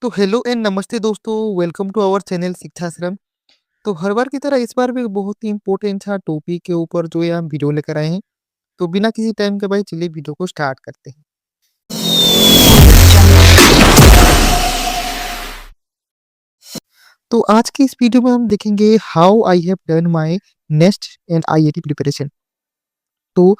तो hello and नमस्ते दोस्तों, वेलकम टू आवर चैनल शिक्षाश्रम। तो हर बार की तरह इस बार भी बहुत ही इम्पोर्टेंट सा टॉपिक के ऊपर जो है हम वीडियो लेकर आए हैं। तो बिना किसी टाइम के भाई चलिए वीडियो को स्टार्ट करते हैं। तो आज की इस वीडियो में हम देखेंगे how I have done my nest and IIT preparation. तो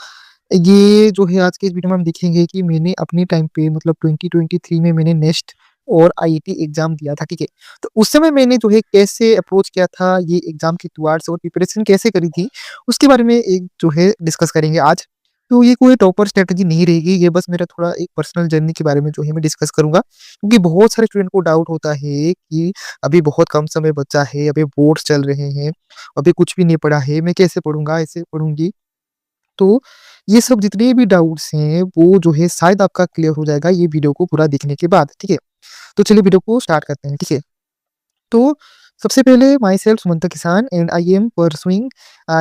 ये जो है आज के इस वीडियो में हम देखेंगे कि मैंने अपने टाइम पे मतलब 2023 में मैंने नेस्ट और आईआईटी एग्जाम दिया था, ठीक है। तो उस समय मैंने जो है कैसे अप्रोच किया था ये एग्जाम की टुवर्ड्स और प्रिपरेशन कैसे करी थी, उसके बारे में एक जो है डिस्कस करेंगे आज। तो ये कोई टॉपर स्ट्रेटजी नहीं रहेगी, ये बस मेरा थोड़ा एक पर्सनल जर्नी के बारे में जो है मैं डिस्कस करूंगा, क्योंकि बहुत सारे स्टूडेंट को डाउट होता है कि अभी बहुत कम समय बचा है, अभी बोर्ड्स चल रहे हैं, अभी कुछ भी नहीं पढ़ा है, मैं कैसे पढ़ूंगा, ऐसे पढ़ूंगी। तो ये सब जितने भी डाउट्स हैं वो जो है शायद आपका क्लियर हो जाएगा ये वीडियो को पूरा देखने के बाद, ठीक है। तो चलिए वीडियो को स्टार्ट करते हैं, ठीक है। तो सबसे पहले my self Sumanta Kisan and I am pursuing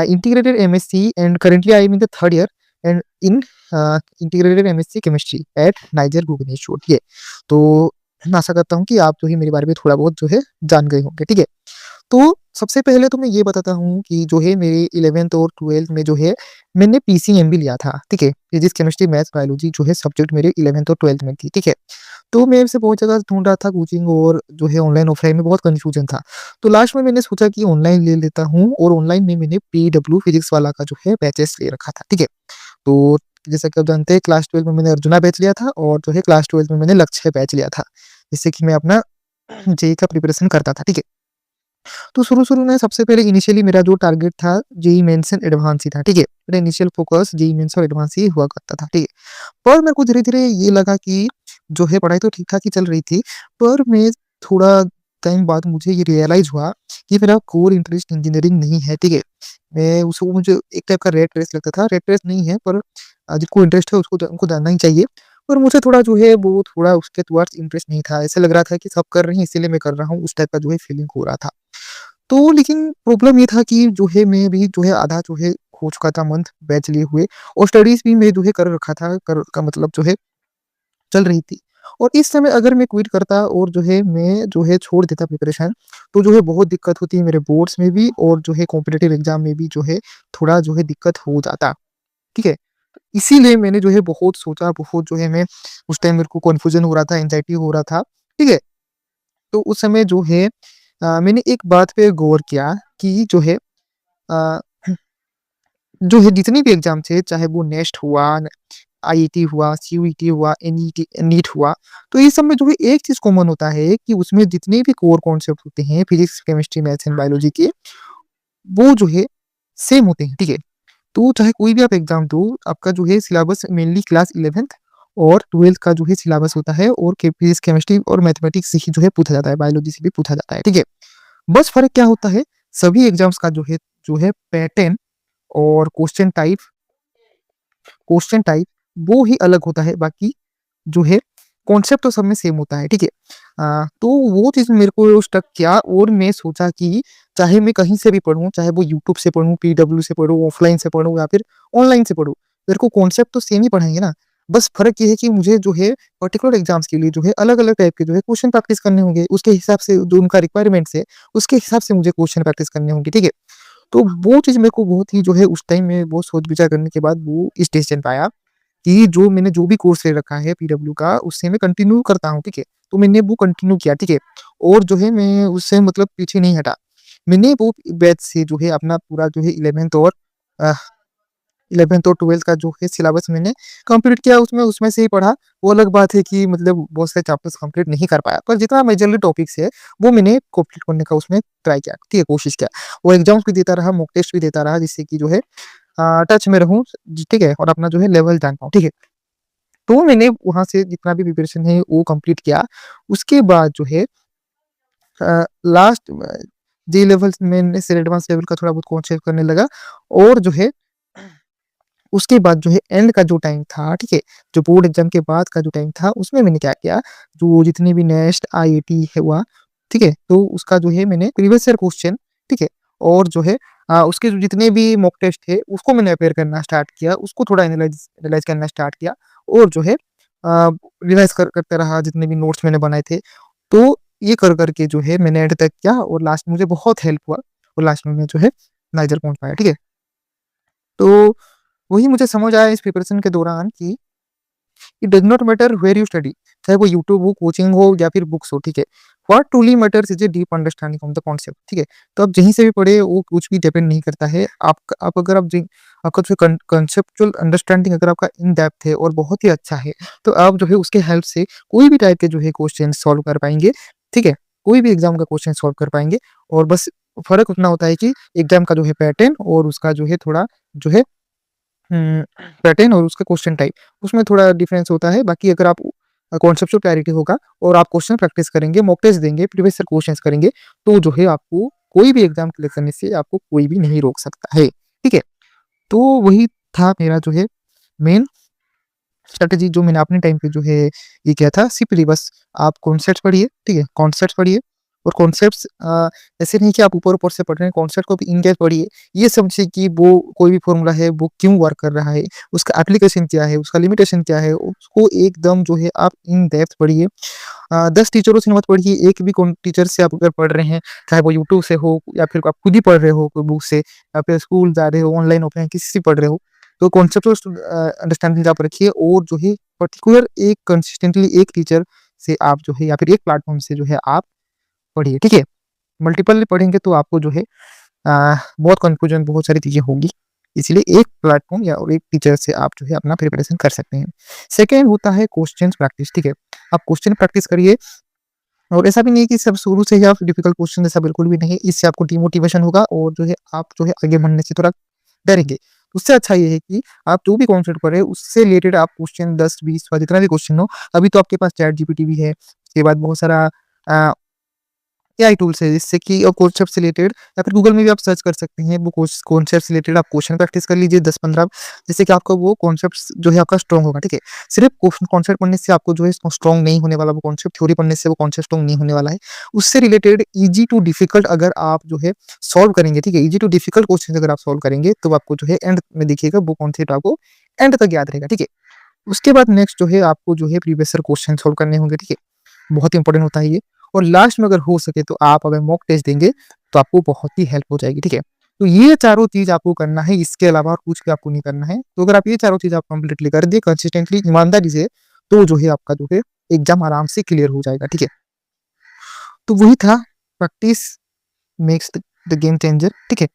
integrated MSc and currently I am in the third year and in integrated MSc chemistry at NISER Bhubaneswar, ठीक है। तो मैं आशा करता हूँ कि आप जो है मेरे बारे में थोड़ा बहुत जो है जान गए होंगे, ठीक है। तो सबसे पहले तो मैं ये बताता हूँ कि जो है मेरे 11th और 12th में जो है मैंने पीसीएम भी लिया था, ठीक है। फिजिक्स केमिस्ट्री मैथ्स बायोलॉजी जो है सब्जेक्ट मेरे 11th और 12th में थी, ठीक है। तो मैं से बहुत जगह ढूंढ रहा था कोचिंग, और जो है ऑनलाइन ऑफलाइन में बहुत कंफ्यूजन था। तो लास्ट में मैंने सोचा कि ऑनलाइन ले लेता हूँ, और ऑनलाइन में मैंने पीडब्ल्यू फिजिक्स वाला का जो है बैचेस ले रखा था, ठीक है। तो जैसा कि आप जानते हैं क्लास 12 में मैंने अर्जुना बैच लिया था, और जो है क्लास 12 में मैंने लक्ष्य बैच लिया था, जिससे कि मैं अपना जेई का प्रिपरेशन करता था, ठीक है। तो शुरू-शुरू में सबसे पहले इनिशियली मेरा जो टारगेट था जेईई मेंस एंड एडवांस ही था, ठीक है। मेरा इनिशियल फोकस जेईई मेंस और एडवांस ही हुआ करता था, ठीक है। पर मेरे को धीरे-धीरे ये लगा कि जो है पढ़ाई तो ठीक-ठाक ही चल रही थी, पर मैं थोड़ा टाइम बाद मुझे ये रियलाइज़ हुआ कि मेरा कोर इंटरेस्ट इंजीनियरिंग नहीं है, ठीक है। मैं उसको मुझे एक टाइप का रेट रेस लगता था, रेट रेस नहीं है पर जिसको इंटरेस्ट है उसको उनको जानना ही चाहिए। पर मुझे थोड़ा जो है वो थोड़ा उसके टुवर्ड्स इंटरेस्ट नहीं था, ऐसा लग रहा था कि सब कर रहे हैं इसीलिए मैं कर रहा हूँ, उस टाइप का जो है फीलिंग हो रहा था। तो लेकिन प्रॉब्लम ये था कि जो है मैं भी जो है आधा जो है हो चुका था मंथ बैच लिए हुए, और स्टडीज़ भी मैं जो है कर रखा था, कर का मतलब जो है चल रही थी। और इस समय अगर मैं क्विट करता और जो है मैं जो है छोड़ देता प्रिपरेशन, तो जो है बहुत दिक्कत होती है मेरे बोर्ड्स में भी, और जो है कॉम्पिटिटिव एग्ज़ाम में भी जो है थोड़ा जो है दिक्कत हो जाता, ठीक है। इसीलिए मैंने जो है बहुत सोचा, बहुत जो है मैं उस टाइम मेरे को कन्फ्यूज़न हो रहा था, एंग्ज़ायटी हो रहा था, ठीक है। तो उस समय जो है मैंने एक बात पे गौर किया कि जो है अ, जो है जितने भी एग्ज़ाम थे, चाहे वो नेस्ट हुआ, आईआईटी हुआ, सीयूईटी हुआ, एनईटी नीट हुआ, तो ये सब में जो है एक चीज़ कॉमन होता है कि उसमें जितने भी कोर कॉन्सेप्ट होते हैं physics, chemistry, maths and biology के, वो जो है सेम होते हैं, ठीक है। तो चाहे कोई भी आप एग्ज़ाम दो, आपका जो है सिलेबस मेनली क्लास 11th और 12th का जो है सिलेबस होता है, और फिज़िक्स, केमिस्ट्री और मैथमेटिक्स से ही जो है पूछा जाता है, बायोलॉजी से भी पूछा जाता है, ठीक है। बस फ़र्क क्या होता है, सभी एग्ज़ाम्स का जो है पैटर्न और क्वेश्चन टाइप वो ही अलग होता है, बाकी जो है कॉन्सेप्ट तो सब में सेम होता है, ठीक है। तो वो चीज़ मेरे को स्टक किया, और मैं सोचा कि चाहे मैं कहीं से भी पढ़ूँ, चाहे वो यूट्यूब से पढ़ूँ, पीडब्ल्यू से पढ़ूँ, ऑफलाइन से पढ़ूँ या फिर ऑनलाइन से पढ़ूँ, मेरे को कॉन्सेप्ट तो सेम ही पढ़ाएँगे ना। बस फ़र्क ये है कि मुझे जो है पर्टिकुलर एग्ज़ाम्स के लिए जो है अलग-अलग टाइप के जो है क्वेश्चन प्रैक्टिस करने होंगे, उसके हिसाब से जो उनका रिक्वायरमेंट्स है, उसके हिसाब से मुझे क्वेश्चन प्रैक्टिस करने होंगे, ठीक है। तो वो चीज़ मेरे को बहुत ही जो है उस टाइम में बहुत सोच-विचार करने के बाद वो इस डिसीज़न पे आया कि जो मैंने जो भी कोर्स ले रखा है पीडब्ल्यू का, उससे मैं कंटिन्यू करता हूँ, ठीक है। तो मैंने वो कंटिन्यू किया, ठीक है। और जो है मैं उससे मतलब पीछे नहीं हटा। मैंने वो बैच से जो है अपना पूरा जो है 11th और 12th का जो है सिलेबस मैंने कंप्लीट किया, उसमें उसमें से ही पढ़ा। वो अलग बात है कि मतलब बहुत सारे चैप्टर्स कंप्लीट नहीं कर पाया, पर जितना मेजरली टॉपिक्स है, वो मैंने कंप्लीट करने का उसमें ट्राई किया, ठीक है, कोशिश किया। वो एग्ज़ाम्स भी देता रहा, मॉक टेस्ट भी देता रहा, जिससे कि जो है टच में रहूँ, ठीक है, और अपना जो है लेवल जान पाऊँ, ठीक है। तो मैंने वहाँ से जितना भी प्रिपरेशन है वो कंप्लीट किया। उसके बाद जो है लास्ट जी लेवल मैंने से एडवांस लेवल का थोड़ा बहुत कॉन्सेप्ट करने लगा, और जो है उसके बाद जो है एंड का जो टाइम था, ठीक है, जो बोर्ड एग्ज़ाम के बाद का जो टाइम था, उसमें मैंने क्या किया, जो जितने भी नेक्स्ट आईआईटी है हुआ, ठीक है, तो उसका जो है मैंने प्रीवियस ईयर क्वेश्चन, ठीक है, और जो है उसके जो जितने भी मॉक टेस्ट थे, उसको मैंने अपेयर करना स्टार्ट किया, उसको थोड़ा एनालाइज़ एनालाइज़ करना स्टार्ट किया, और जो है रिवाइज़ करते रहा जितने भी नोट्स मैंने बनाए थे। तो ये कर के जो है मैंने एंड तक किया और लास्ट में मुझे बहुत हेल्प हुआ और लास्ट में मैं जो है नाइजर पहुँच पाया, ठीक है? तो वही मुझे समझ आया इस प्रिपरेशन के दौरान कि it does not matter where you study, चाहे वो यूट्यूब हो, कोचिंग हो या फिर बुक्स हो, ठीक है? What truly matters is a deep understanding of the concept, ठीक है? तो आप कहीं से भी पढ़े वो कुछ भी डिपेंड नहीं करता है। आप अगर आप जी आपका जो कॉन्सेप्चुअल अंडरस्टैंडिंग अगर आपका इन डेप्थ है और बहुत ही अच्छा है, तो आप जो है उसके हेल्प से कोई भी टाइप के जो है क्वेश्चन सॉल्व कर पाएँगे, ठीक है? कोई भी एग्ज़ाम का क्वेश्चन सॉल्व कर पाएँगे और बस फ़र्क उतना होता है कि एग्ज़ाम का जो है पैटर्न और उसका जो है थोड़ा जो है हुँ, पैटर्न और उसका क्वेश्चन टाइप, उसमें थोड़ा डिफरेंस होता है। बाकी अगर आप कॉन्सेप्चुअल क्लैरिटी होगा और आप क्वेश्चन प्रैक्टिस करेंगे, मॉक टेस्ट देंगे, प्रीवियस ईयर क्वेश्चंस करेंगे, तो जो है आपको कोई भी एग्ज़ाम क्लियर करने से आपको कोई भी नहीं रोक सकता है। ठीक है? तो वही था मेरा जो है मेन स्ट्रैटेजी जो मैंने अपने टाइम पे जो है ये किया था। सिंपली बस आप कॉन्सेप्ट्स पढ़िए, ठीक है? कॉन्सेप्ट्स पढ़िए और कॉन्सेप्ट्स ऐसे नहीं कि आप ऊपर-ऊपर से पढ़ रहे हैं, कॉन्सेप्ट को भी इन डेप्थ पढ़िए। ये समझिए कि वो कोई भी फ़ॉर्मूला है, वो क्यों वर्क कर रहा है, उसका एप्लीकेशन क्या है, उसका लिमिटेशन क्या है, उसको एकदम जो है आप इन डेप्थ पढ़िए। 10 टीचरों से मत पढ़िए, एक भी कौन टीचर से आप अगर पढ़ रहे हैं, चाहे वो यूट्यूब से हो या फिर आप खुद ही पढ़ रहे हो कोई बुक से या फिर स्कूल जा रहे हो, ऑनलाइन, ऑफलाइन किसी से पढ़ रहे हो, तो कॉन्सेप्चुअल अंडरस्टैंडिंग आप रखिए और जो है पर्टिकुलर एक कंसिस्टेंटली एक टीचर से आप जो है या फिर एक प्लेटफ़ॉर्म से जो है आप पढ़िए, ठीक है? मल्टीपल पढ़ेंगे तो आपको जो है बहुत कन्फ्यूजन बहुत सारी चीज़ें होंगी। इसलिए एक प्लेटफ़ॉर्म या और एक टीचर से आप जो है अपना प्रिपरेशन कर सकते हैं। सेकंड होता है क्वेश्चन्स प्रैक्टिस, ठीक है? आप क्वेश्चन प्रैक्टिस करिए और ऐसा भी नहीं है कि सब शुरू से ही आप डिफिकल्ट क्वेश्चन ऐसा बिल्कुल भी नहीं है। इससे आपको डिमोटिवेशन होगा और जो है आप जो है आगे बढ़ने से थोड़ा डरेंगे। उससे अच्छा ये है कि आप जो भी कॉन्सेप्ट पढ़े उससे रिलेटेड आप क्वेश्चन 10, 20 जितना भी क्वेश्चन हो, अभी तो आपके पास चैट जीपीटी भी है। उसके बाद बहुत सारा अ एआई टूल्स है जिससे कि कॉन्सेप्ट से रिलेटेड या फिर गूगल में भी आप सर्च कर सकते हैं। वो कॉन्सेप्ट से रिलेटेड आप क्वेश्चन प्रैक्टिस कर लीजिए 10-15 जिससे कि आपका वो कॉन्सेप्ट्स जो है आपका स्ट्रॉन्ग होगा, ठीक है? सिर्फ कॉन्सेप्ट पढ़ने से आपको जो है स्ट्रॉन्ग नहीं होने वाला वो कॉन्सेप्ट, थ्योरी पढ़ने से वो कॉन्सेप्ट स्ट्रॉन्ग नहीं होने वाला है। उससे रिलेटेड ईज़ी टू डिफिकल्ट अगर आप जो है सॉल्व करेंगे, ठीक है? ईज़ी टू डिफिकल्ट क्वेश्चन अगर आप सॉल्व करेंगे तो आपको जो है एंड में देखिएगा वो कॉन्सेप्ट आपको एंड तक याद रहेगा, ठीक है? उसके बाद नेक्स्ट जो है आपको जो है प्रीवियस ईयर क्वेश्चन सॉल्व करने होंगे, ठीक है? बहुत इंपॉर्टेंट होता है ये और लास्ट में अगर हो सके तो आप अगर मॉक टेस्ट देंगे तो आपको बहुत ही हेल्प हो जाएगी, ठीक है? तो ये चारों चीज़ आपको करना है, इसके अलावा और कुछ भी आपको नहीं करना है। तो अगर आप ये चारों चीज़ आप कंप्लीटली कर दिए कंसिस्टेंटली ईमानदारी से, तो जो है आपका जो है एग्ज़ाम आराम से क्लियर हो जाएगा, ठीक है? तो वही था practice makes the game changer, ठीक है?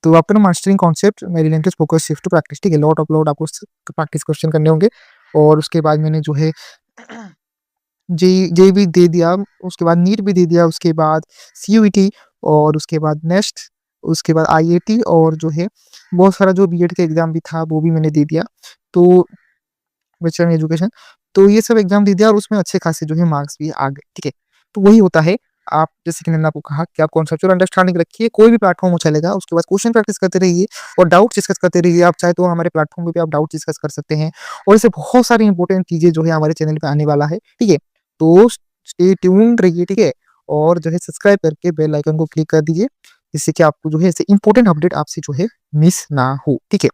तो after mastering concept my relentless focus shift to practice, ठीक है? लॉट आपको प्रैक्टिस क्वेश्चन करने होंगे और उसके बाद मैंने जो है जेईई भी दे दिया, उसके बाद नीट भी दे दिया, उसके बाद सीयूईटी और उसके बाद नेक्स्ट, उसके बाद आईआईटी और जो है बहुत सारा जो बीएड का एग्ज़ाम भी था वो भी मैंने दे दिया। तो बैचलर इन एजुकेशन, तो ये सब एग्ज़ाम दे दिया और उसमें अच्छे खासे जो है मार्क्स भी आ गए, ठीक है? तो वही होता है, आप जैसे कि मैंने आपको कहा कि आप कॉन्सेप्चुअल अंडरस्टैंडिंग रखिए, कोई भी प्लेटफ़ॉर्म वो चलेगा, उसके बाद क्वेश्चन प्रैक्टिस करते रहिए और डाउट्स डिस्कस करते रहिए। आप चाहे तो हमारे प्लेटफ़ॉर्म पे भी आप डाउट्स डिस्कस कर सकते हैं और ऐसे बहुत सारी इंपॉर्टेंट चीज़ें जो है हमारे चैनल पे आने वाला है, ठीक है? तो स्टे ट्यून्ड रहिए, ठीक है? और जो है सब्सक्राइब करके बेल आइकन को क्लिक कर दीजिए, जिससे कि आपको जो है ऐसे इंपॉर्टेंट अपडेट आपसे जो है मिस ना हो, ठीक है?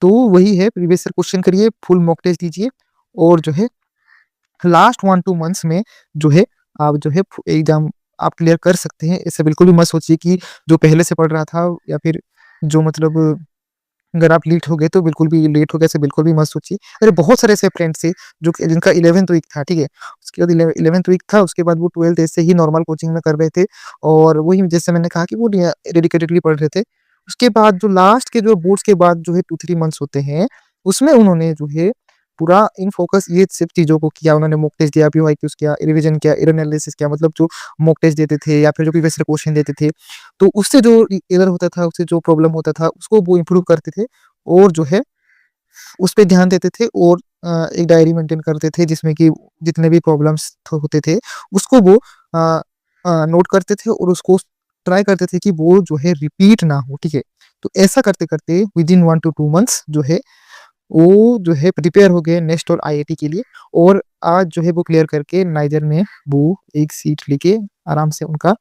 तो वही है प्रीवियस ईयर क्वेश्चन करिए, फुल मॉक टेस्ट दीजिए और जो है लास्ट 1-2 मंथ्स में जो है आप जो है एग्ज़ाम आप क्लियर कर सकते हैं। ऐसा बिल्कुल भी मत सोचिए कि जो पहले से पढ़ रहा था या फिर जो मतलब अगर आप लेट हो गए तो बिल्कुल भी लेट हो गए ऐसे बिल्कुल भी मत सोचिए। मेरे बहुत सारे ऐसे फ्रेंड्स थे जो कि जिनका 11th वीक था, ठीक है? उसके बाद 11th वीक था, उसके बाद वो 12th ऐसे ही नॉर्मल कोचिंग में कर रहे थे और वही जैसे मैंने कहा कि वो डेडिकेटेडली पढ़ रहे थे। उसके बाद जो लास्ट के जो बोर्ड्स के बाद जो है 2-3 मंथ्स होते हैं, उसमें उन्होंने जो है पूरा इन फ़ोकस ये सिर्फ़ चीज़ों को किया। उन्होंने मॉक टेस्ट दिया, पीवाईक्यूज़ किया, रिविज़न किया, एरर एनालिसिस किया, मतलब जो मॉक टेस्ट देते थे या फिर जो प्रीवियस ईयर क्वेश्चन देते थे, तो उससे जो एरर होता था, उससे जो प्रॉब्लम होता था, उसको वो इम्प्रूव करते थे और जो है उस पे ध्यान देते थे और एक डायरी मेंटेन करते थे जिसमें कि जितने भी प्रॉब्लम्स होते थे उसको वो नोट करते थे और उसको ट्राई करते थे कि वो जो है रिपीट ना हो, ठीक है? तो ऐसा करते-करते विदिन 1 टू 2 मंथ्स जो है वो जो है प्रिपेयर हो गए नेक्स्ट और आईआईटी के लिए और आज जो है वो क्लियर करके नाइजर में वो एक सीट लेके आराम से उनका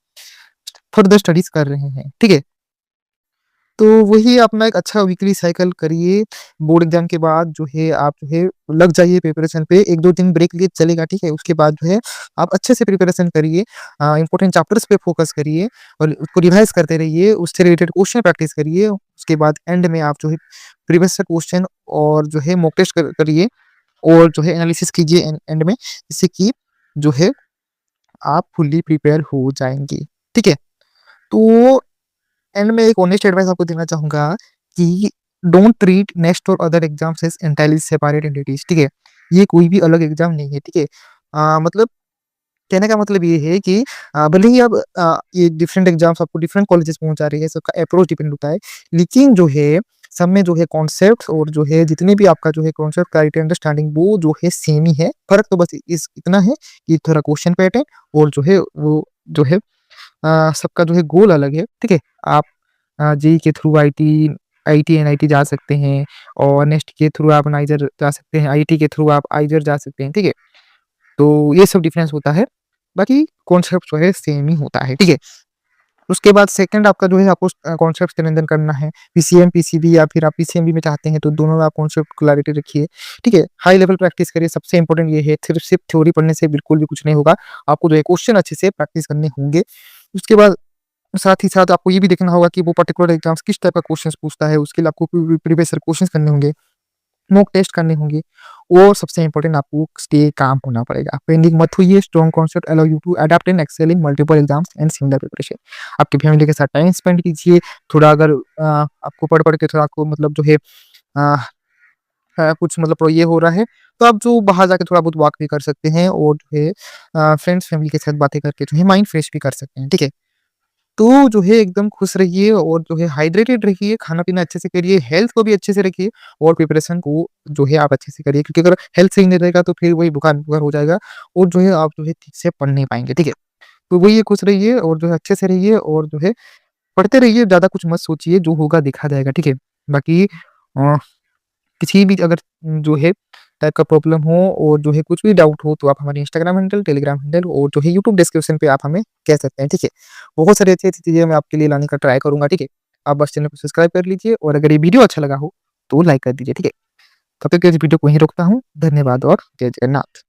फर्दर स्टडीज़ कर रहे हैं, ठीक है? तो वही अपना एक अच्छा वीकली साइकिल करिए। बोर्ड एग्जाम के बाद जो है आप जो है लग जाइए प्रिपरेशन पे। 1-2 दिन ब्रेक लिए चलेगा, ठीक है? उसके बाद जो है आप अच्छे से प्रिपरेशन करिए। इंपॉर्टेंट चैप्टर्स पे फोकस करिए और उसको रिवाइज़ करते रहिए, उससे रिलेटेड क्वेश्चन प्रैक्टिस करिए। उसके बाद एंड में आप जो है प्रीवियस से क्वेश्चन और जो है मॉक टेस्ट करिए और जो है एनालिसिस कीजिए एंड में, जिससे कि जो है आप फुल्ली प्रिपेयर हो जाएँगे, ठीक है? तो एंड में एक ऑनेस्ट एडवाइस आपको देना चाहूँगा कि डोंट ट्रीट नेक्स्ट और other exams as entirely separate entities, ठीक है? ये कोई भी अलग एग्ज़ाम नहीं है, ठीक है? मतलब कहने का मतलब ये है कि भले ही अब ये डिफरेंट एग्ज़ाम्स आपको डिफरेंट कॉलेजेस पहुँचा रही है, सबका अप्रोच डिपेंड होता है। लेकिन जो है सब में जो है कॉन्सेप्ट्स और जो है जितने भी आपका जो है कॉन्सेप्ट क्लैरिटी अंडरस्टैंडिंग वो जो है सेम ही है। फ़र्क तो बस इस इतना है कि थोड़ा क्वेश्चन पैटर्न और जो है वो जो है सबका जो है गोल अलग है, ठीक है? आप जेईई के थ्रू आईआईटी, एनआईटी जा सकते हैं और नेस्ट के थ्रू आप नाइजर जा सकते हैं, आईआईटी के थ्रू आप आइजर जा सकते हैं, ठीक है? तो ये सब डिफरेंस होता है, बाकी कॉन्सेप्ट जो है सेम ही होता है, ठीक है? उसके बाद सेकंड आपका जो है आपको कॉन्सेप्ट स्ट्रेंथन करना है, पीसीएम, पीसीबी या फिर आप पीसीएमबी में चाहते हैं तो दोनों में आप कॉन्सेप्ट क्लैरिटी रखिए, ठीक है? हाई लेवल प्रैक्टिस करिए, सबसे इंपॉर्टेंट ये है सिर्फ थ्योरी पढ़ने से बिल्कुल भी कुछ नहीं होगा, आपको जो है क्वेश्चन अच्छे से प्रैक्टिस करने होंगे। उसके बाद साथ ही साथ आपको ये भी देखना होगा कि वो पर्टिकुलर एग्ज़ाम्स किस टाइप का क्वेश्चंस पूछता है, उसके लिए आपको प्रीवियस ईयर क्वेश्चंस करने होंगे, मॉक टेस्ट करने होंगे और सबसे इंपॉर्टेंट आपको स्टे काम होना पड़ेगा। पेनिक मत होइए, strong concept allow you to adapt and excel in multiple exams and similar preparation. आपकी फैमिली के साथ टाइम स्पेंड कीजिए, थोड़ा अगर आपको पढ़-पढ़ के थोड़ा आपको मतलब जो है अ कुछ मतलब ये हो रहा है, तो आप जो बाहर जाके थोड़ा बहुत वॉक भी कर सकते हैं और जो है फ्रेंड्स, फैमिली के साथ बातें करके जो है माइंड फ्रेश भी कर सकते हैं, ठीक है? तो जो है एकदम खुश रहिए और जो है हाइड्रेटेड रहिए, खाना-पीना अच्छे से करिए, हेल्थ को भी अच्छे से रखिए और प्रिपरेशन को जो है आप अच्छे से करिए क्योंकि अगर हेल्थ सही नहीं रहेगा तो फिर वही बुखार-वुखार हो जाएगा और जो है आप जो है ठीक से पढ़ नहीं पाएँगे, ठीक है? तो वही है खुश रहिए और जो है अच्छे से रहिए और जो है पढ़ते रहिए, ज़्यादा कुछ मत सोचिए, जो होगा देखा जाएगा, ठीक है? बाकी किसी भी अगर जो है टाइप का प्रॉब्लम हो और जो है कुछ भी डाउट हो तो आप हमारे इंस्टाग्राम हैंडल, टेलीग्राम हैंडल और जो है यूट्यूब डिस्क्रिप्शन पे आप हमें कह सकते हैं, ठीक है? बहुत सारी अच्छी-अच्छी चीज़ें मैं आपके लिए लाने का ट्राई करूँगा, ठीक है? आप बस चैनल को सब्सक्राइब कर लीजिए और अगर ये वीडियो अच्छा लगा हो तो लाइक कर दीजिए, ठीक है? तब तक के इस वीडियो को यहीं रोकता हूँ। धन्यवाद और जय जगन्नाथ।